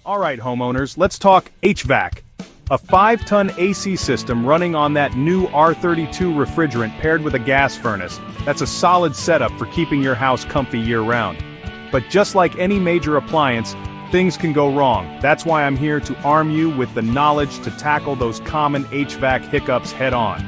Alright homeowners, let's talk HVAC. A 5-ton AC system running on that new R-32 refrigerant paired with a gas furnace. That's a solid setup for keeping your house comfy year-round. But just like any major appliance, things can go wrong. That's why I'm here to arm you with the knowledge to tackle those common HVAC hiccups head-on.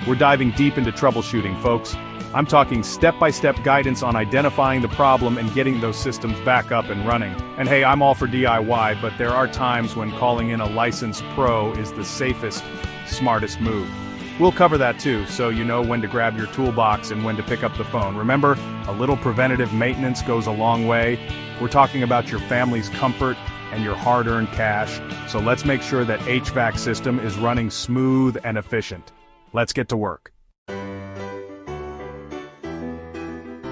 We're diving deep into troubleshooting, folks. I'm talking step-by-step guidance on identifying the problem and getting those systems back up and running. And hey, I'm all for DIY, but there are times when calling in a licensed pro is the safest, smartest move. We'll cover that too, so you know when to grab your toolbox and when to pick up the phone. Remember, a little preventative maintenance goes a long way. We're talking about your family's comfort and your hard-earned cash, so let's make sure that HVAC system is running smooth and efficient. Let's get to work.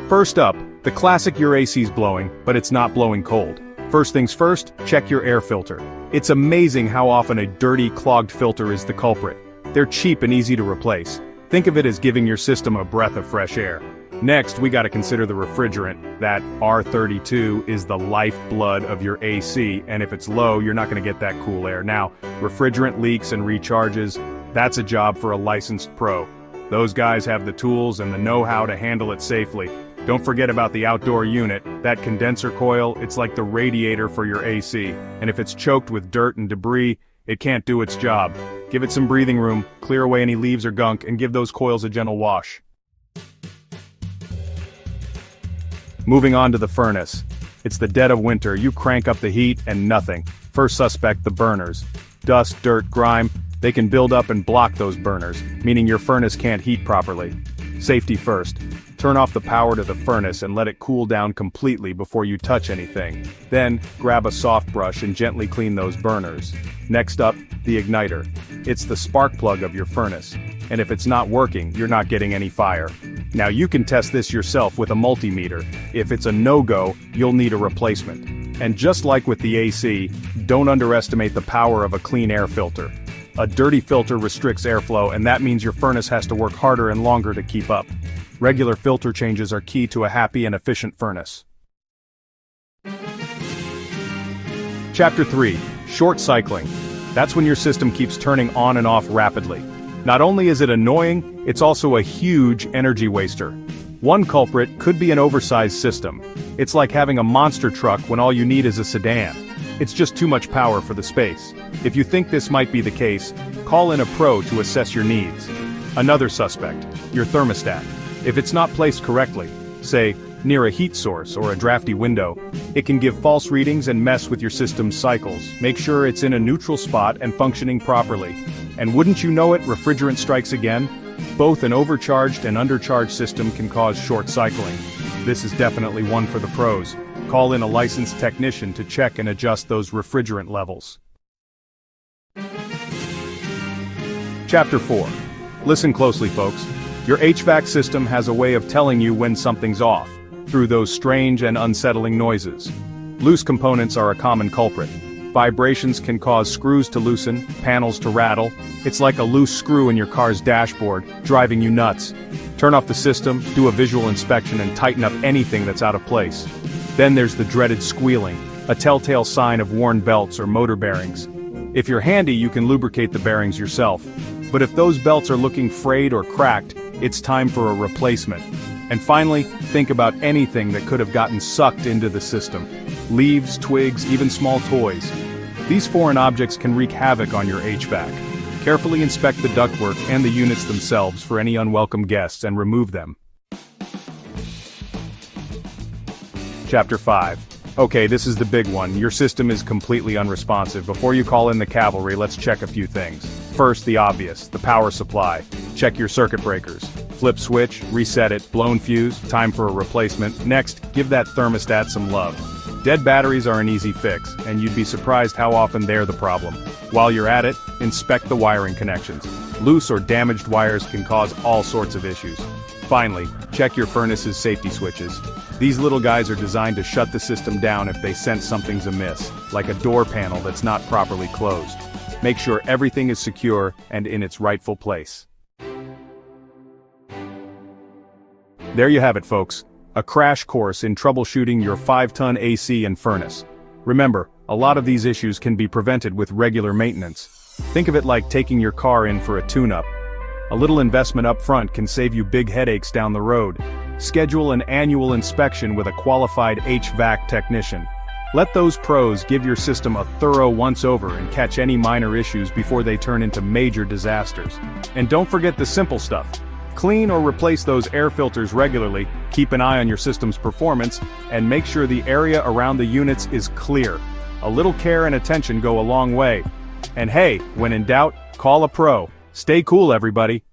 First up, the classic your AC's blowing, but it's not blowing cold. First things first, check your air filter. It's amazing how often a dirty, clogged filter is the culprit. They're cheap and easy to replace. Think of it as giving your system a breath of fresh air. Next, we gotta consider the refrigerant. That R-32 is the lifeblood of your AC, and if it's low, you're not gonna get that cool air. Now, refrigerant leaks and recharges, that's a job for a licensed pro. Those guys have the tools and the know-how to handle it safely. Don't forget about the outdoor unit, that condenser coil. It's like the radiator for your AC, and if it's choked with dirt and debris, it can't do its job. Give it some breathing room, clear away any leaves or gunk, and give those coils a gentle wash. Moving on to the furnace. It's the dead of winter, you crank up the heat and nothing. First suspect, the burners. Dust, dirt, grime, they can build up and block those burners, meaning your furnace can't heat properly. Safety first. Turn off the power to the furnace and let it cool down completely before you touch anything. Then, grab a soft brush and gently clean those burners. Next up, the igniter. It's the spark plug of your furnace. And if it's not working, you're not getting any fire. Now you can test this yourself with a multimeter. If it's a no-go, you'll need a replacement. And just like with the AC, don't underestimate the power of a clean air filter. A dirty filter restricts airflow, and that means your furnace has to work harder and longer to keep up. Regular filter changes are key to a happy and efficient furnace. Chapter 3. Short cycling. That's when your system keeps turning on and off rapidly. Not only is it annoying, it's also a huge energy waster. One culprit could be an oversized system. It's like having a monster truck when all you need is a sedan. It's just too much power for the space. If you think this might be the case, call in a pro to assess your needs. Another suspect, your thermostat. If it's not placed correctly, say, near a heat source or a drafty window, it can give false readings and mess with your system's cycles. Make sure it's in a neutral spot and functioning properly. And wouldn't you know it, refrigerant strikes again? Both an overcharged and undercharged system can cause short cycling. This is definitely one for the pros. Call in a licensed technician to check and adjust those refrigerant levels. Chapter 4. Listen closely, folks. Your HVAC system has a way of telling you when something's off, through those strange and unsettling noises. Loose components are a common culprit. Vibrations can cause screws to loosen, panels to rattle. It's like a loose screw in your car's dashboard, driving you nuts. Turn off the system, do a visual inspection, and tighten up anything that's out of place. Then there's the dreaded squealing, a telltale sign of worn belts or motor bearings. If you're handy, you can lubricate the bearings yourself. But if those belts are looking frayed or cracked, it's time for a replacement. And finally, think about anything that could have gotten sucked into the system. Leaves, twigs, even small toys. These foreign objects can wreak havoc on your HVAC. Carefully inspect the ductwork and the units themselves for any unwelcome guests and remove them. Chapter 5. Okay, this is the big one. Your system is completely unresponsive. Before you call in the cavalry, let's check a few things. First, the obvious, the power supply. Check your circuit breakers. Flip switch, reset it, blown fuse, time for a replacement. Next, give that thermostat some love. Dead batteries are an easy fix, and you'd be surprised how often they're the problem. While you're at it, inspect the wiring connections. Loose or damaged wires can cause all sorts of issues. Finally, check your furnace's safety switches. These little guys are designed to shut the system down if they sense something's amiss, like a door panel that's not properly closed. Make sure everything is secure and in its rightful place. There you have it, folks. A crash course in troubleshooting your 5-ton AC and furnace. Remember, A lot of these issues can be prevented with regular maintenance. Think of it like taking your car in for a tune-up. A little investment up front can save you big headaches down the road. Schedule an annual inspection with a qualified HVAC technician. Let those pros give your system a thorough once-over and catch any minor issues before they turn into major disasters. And don't forget the simple stuff. Clean or replace those air filters regularly, keep an eye on your system's performance, and make sure the area around the units is clear. A little care and attention go a long way. And hey, when in doubt, call a pro. Stay cool, everybody.